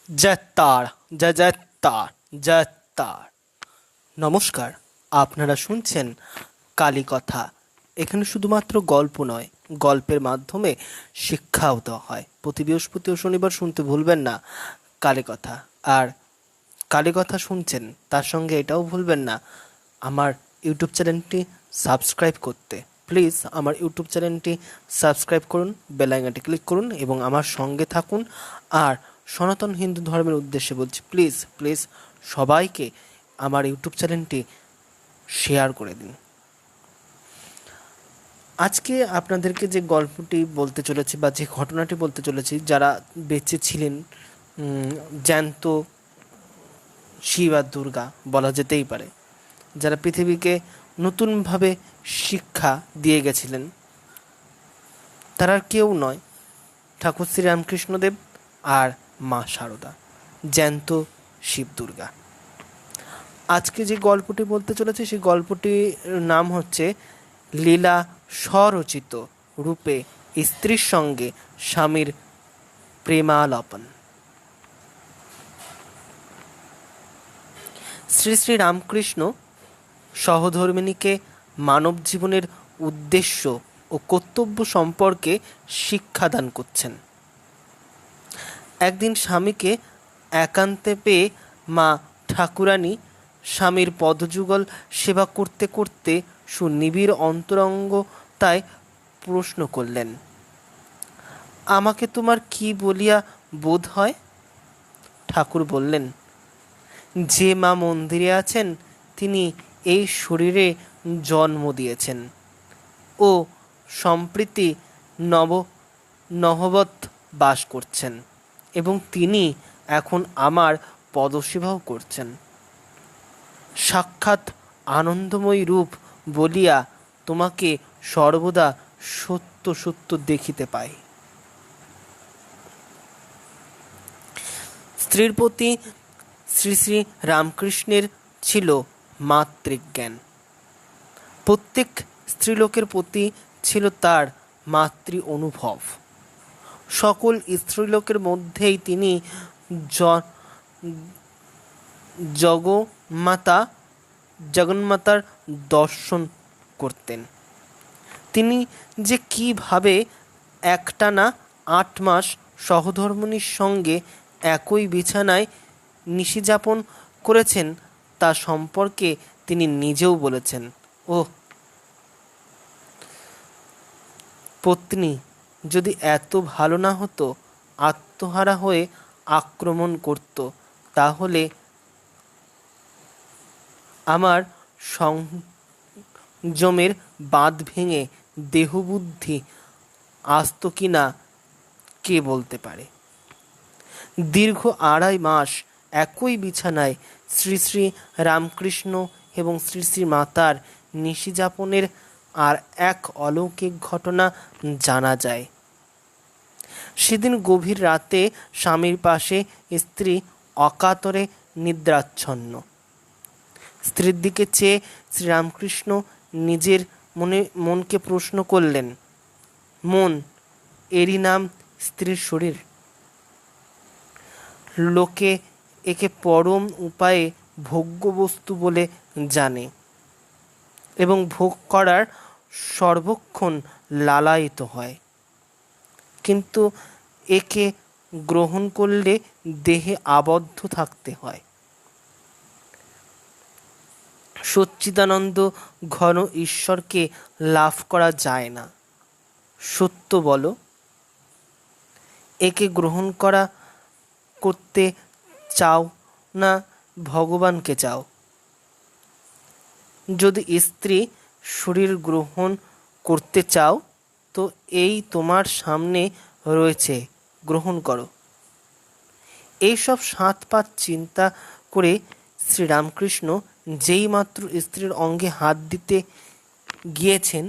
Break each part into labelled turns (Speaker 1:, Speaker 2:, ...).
Speaker 1: জয় তার, জয় জয় তার, জয় তার। নমস্কার, আপনারা শুনছেন কালীকথা। এখানে শুধুমাত্র গল্প নয়, গল্পের মাধ্যমে শিক্ষাও দেওয়া হয়। প্রতি বৃহস্পতি ও শনিবার শুনতে ভুলবেন না কালীকথা। আর কালীকথা শুনছেন, তার সঙ্গে এটাও ভুলবেন না আমার ইউটিউব চ্যানেলটি সাবস্ক্রাইব করতে। প্লিজ আমার ইউটিউব চ্যানেলটি সাবস্ক্রাইব করুন, বেল আইকনটি ক্লিক করুন এবং আমার সঙ্গে থাকুন। আর সনাতন হিন্দু ধর্মের উদ্দেশ্যে বলছি, প্লিজ প্লিজ সবাইকে আমার ইউটিউব চ্যানেলটি শেয়ার করে দিন। আজকে আপনাদেরকে যে গল্পটি বলতে চলেছি বা যে ঘটনাটি বলতে চলেছি, যারা বেঁচে ছিলেন, জ্যান্ত শিব আর দুর্গা বলা যেতেই পারে, যারা পৃথিবীকে নতুনভাবে শিক্ষা দিয়ে গেছিলেন, তারা আর কেউ নয়, ঠাকুর শ্রী রামকৃষ্ণদেব আর মা শারদা, জ্যান্ত শিব দুর্গা। আজকে যে গল্পটি বলতে চলেছে সেই গল্পটির নাম হচ্ছে লীলা স্বরচিত রূপে স্ত্রীর সঙ্গে স্বামীর প্রেমালাপন। শ্রী শ্রী রামকৃষ্ণ সহধর্মিণীকে মানব জীবনের উদ্দেশ্য ও কর্তব্য সম্পর্কে শিক্ষাদান করছেন। একদিন স্বামীকে একান্তে পেয়ে মা ঠাকুরানী স্বামীর পদযুগল সেবা করতে করতে সুনিবিড় অন্তরঙ্গতায় প্রশ্ন করলেন, আমাকে তোমার কি বলিয়া বোধ হয়? ঠাকুর বললেন, যে মা মন্দিরে আছেন তিনি এই শরীরে জন্ম দিয়েছেন ও সম্প্রতি নহবত বাস করছেন এবং তিনি এখন আমার পদসেবাও করছেন। সাক্ষাৎ আনন্দময়ী রূপ বলিয়া তোমাকে সর্বদা সত্য সত্য দেখিতে পাই। স্ত্রীর প্রতি শ্রী শ্রী রামকৃষ্ণের ছিল মাতৃজ্ঞান। প্রত্যেক স্ত্রীলোকের প্রতি ছিল তার মাতৃ অনুভব। সকল স্ত্রীলোকের মধ্যেই তিনি জগন্মাতার দর্শন করতেন। তিনি যে কিভাবে একটানা 8 মাস সহধর্মিণীর সঙ্গে একই বিছানায় নিশিযাপন করেছেন তা সম্পর্কে তিনি নিজেও বলেছেন, ও পত্নী যদি এত ভালো না হতো, আত্মহারা হয়ে আক্রমণ করত, তাহলে আমার সংযমের বাঁধ ভেঙে দেহবুদ্ধি আসত কি না কে বলতে পারে। দীর্ঘ 2.5 মাস একই বিছানায় শ্রী শ্রী রামকৃষ্ণ এবং শ্রী শ্রী মাতার নিশিযাপনের আর এক অলৌকিক ঘটনা জানা যায়। সেদিন গভীর রাতে স্বামীর পাশে স্ত্রী অকাতরে নিদ্রাচ্ছন্ন। স্ত্রীর দিকে চেয়ে শ্রীরামকৃষ্ণ নিজের মনকে প্রশ্ন করলেন, মন, এরই নাম স্ত্রীর শরীর? লোকে একে পরম উপায়ে ভোগ্য বস্তু বলে জানে এবং ভোগ করার সর্বক্ষণ লালায়িত হয়, কিন্তু একে গ্রহণ করলে দেহে আবদ্ধ থাকতে হয়। সচ্চিদানন্দ ঘন ঈশ্বরকে লাভ করা যায় না। সত্য বলো, একে গ্রহণ করতে চাও না ভগবানকে চাও? যদি স্ত্রী শরীর গ্রহণ করতে চাও তো এই তোমার সামনে রয়েছে, গ্রহণ করো। এইসব 7 পাঁচ চিন্তা করে শ্রীরামকৃষ্ণ যেই মাত্র স্ত্রীর অঙ্গে হাত দিতে গিয়েছেন,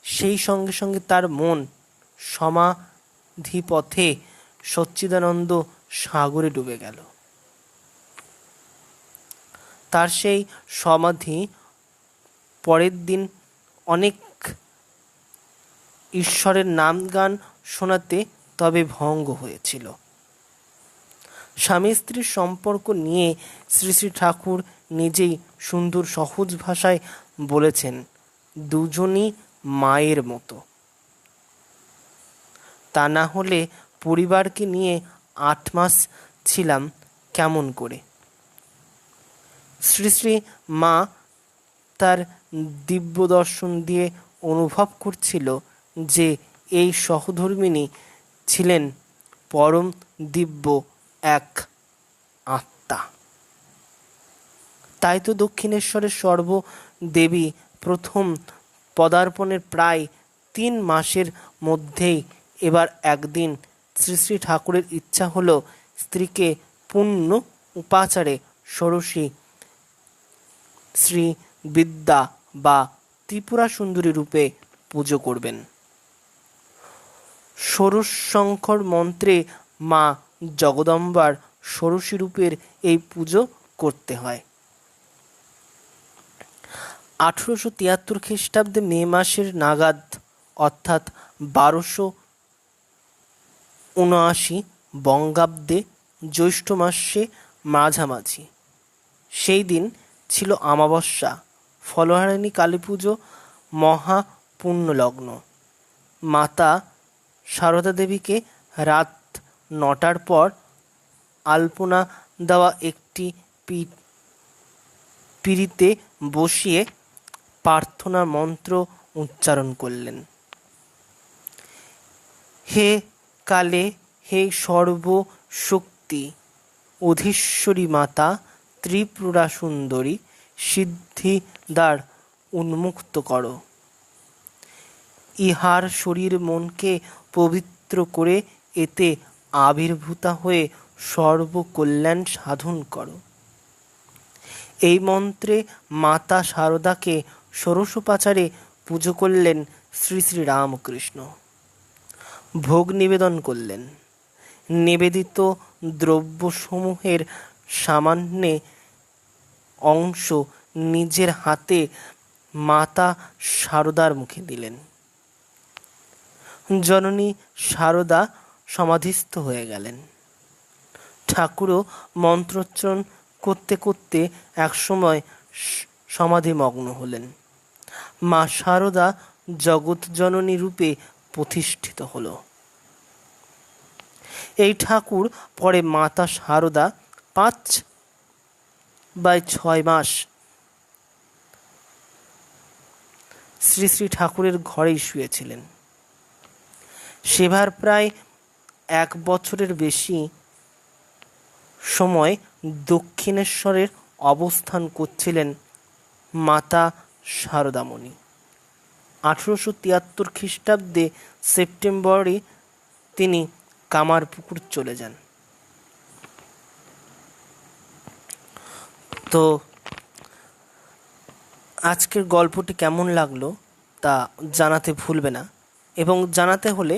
Speaker 1: সেই সঙ্গে সঙ্গে তার মন সমাধিপথে সচ্চিদানন্দ সাগরে ডুবে গেল। তার সেই সমাধি পরের দিন অনেক ঈশ্বরের নাম গান শোনাতে তবে ভঙ্গ হয়েছিল। স্বামী স্ত্রীর সম্পর্ক নিয়ে শ্রী শ্রী ঠাকুর নিজেই সুন্দর সহজ ভাষায় বলেছেন, দুজনই মায়ের মতো। তা না হলে পরিবারকে নিয়ে 8 মাস ছিলাম কেমন করে। শ্রী শ্রী মা তার দিব্য দর্শন দিয়ে অনুভব করছিল যে এই সহধর্মিণী ছিলেন পরম দিব্য এক আত্মা। তাই তো দক্ষিণেশ্বরের সর্বদেবী প্রথম পদার্পণের প্রায় 3 মাসের মধ্যেই এবার একদিন শ্রী শ্রী ঠাকুরের ইচ্ছা হলো স্ত্রীকে পূর্ণ উপাচারে ষোড়শী শ্রী বিদ্যা বা ত্রিপুরা সুন্দরী রূপে পুজো করবেন। ষোড়শ শঙ্কর মন্ত্রে মা জগদম্বার ষোড়শী রূপের এই পুজো করতে হয়। 1873 খ্রিস্টাব্দে মে মাসের নাগাদ, অর্থাৎ 1279 বঙ্গাব্দে জ্যৈষ্ঠ মাসে মাঝামাঝি, সেই দিন ছিল অমাবস্যা। ফলহারিণী কালী পুজো মহা পুণ্যলগ্ন। মাতা সারদা দেবীকে রাত 9টার পর আলপনা দেওয়া একটি পিঁড়িতে বসিয়ে প্রার্থনা মন্ত্র উচ্চারণ করলেন। হে কালে, হে সর্বশক্তি অধীশ্বরী মাতা, ত্রিপুরা সুন্দরী, সিদ্ধিদ্বার উন্মুক্ত করো। ইহার শরীর মনকে পবিত্র করে এতে আবির্ভূতা হয়ে সর্বকল্যাণ সাধন করো। এই মন্ত্রে মাতা সারদাকে ষোড়শোপাচারে পুজো করলেন শ্রী শ্রী রামকৃষ্ণ। ভোগ নিবেদন করলেন। নিবেদিত দ্রব্যসমূহের সামান্য অংশ নিজের হাতে মাতা সারদার মুখে দিলেন। জননী সারদা সমাধিস্থ হয়ে গেলেন। ঠাকুরও মন্ত্রোচ্চারণ করতে করতে একসময় সমাধিমগ্ন হলেন। মা সারদা জগৎজননী রূপে প্রতিষ্ঠিত হল। এই ঠাকুর পরে মাতা সারদা 5/6 মাস শ্রী শ্রী ঠাকুরের ঘরেই শুয়েছিলেন। সেবার প্রায় 1 বছরের বেশি সময় দক্ষিণেশ্বরের অবস্থান করছিলেন মাতা সারদামণি। 1873 খ্রিস্টাব্দে সেপ্টেম্বরে তিনি কামারপুকুর চলে যান। তো আজকের গল্পটি কেমন লাগলো তা জানাতে ভুলবে না, এবং জানাতে হলে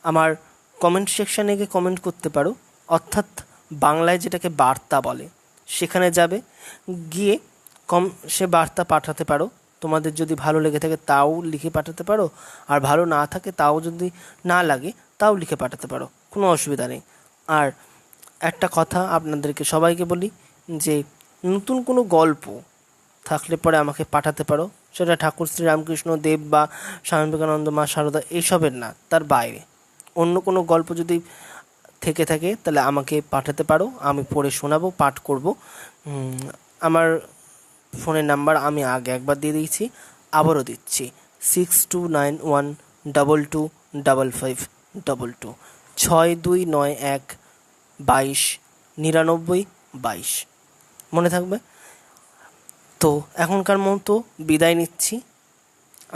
Speaker 1: আমার কমেন্ট সেকশানে গিয়ে কমেন্ট করতে পারো, অর্থাৎ বাংলায় যেটাকে বার্তা বলে, সেখানে যাবে, গিয়ে সে বার্তা পাঠাতে পারো। তোমাদের যদি ভালো লেগে থাকে তাও লিখে পাঠাতে পারো, আর ভালো না থাকে তাও যদি না লাগে তাও লিখে পাঠাতে পারো, কোনো অসুবিধা নেই। আর একটা কথা আপনাদেরকে সবাইকে বলি যে নতুন কোনো গল্প থাকলে পরে আমাকে পাঠাতে পারো, সেটা ঠাকুর শ্রী রামকৃষ্ণ দেব বা স্বামী বিবেকানন্দ, মা সারদা এইসবের না, তার বাইরে অন্য কোনো গল্প যদি থেকে থাকে তাহলে আমাকে পাঠাতে পারো, আমি পড়ে শোনাবো, পাঠ করব। আমার ফোনের নাম্বার আমি আগে একবার দিয়ে দিয়েছি, আবারও দিচ্ছি 6291225522 6291229922 মনে থাকবে তো। এখনকার মতো বিদায় নিচ্ছি।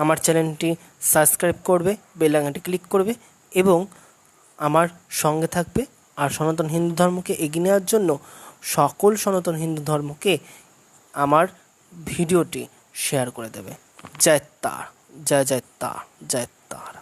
Speaker 1: আমার চ্যানেলটি সাবস্ক্রাইব করবে, বেল আইকনটি ক্লিক করবে এবং আমার সঙ্গে থাকবে। আর সনাতন হিন্দু ধর্মকে এগিয়ে নেওয়ার জন্য সকল সনাতন হিন্দু ধর্মকে আমার ভিডিওটি শেয়ার করে দেবে। জয় তার, জয় জয় তার, জয় তার।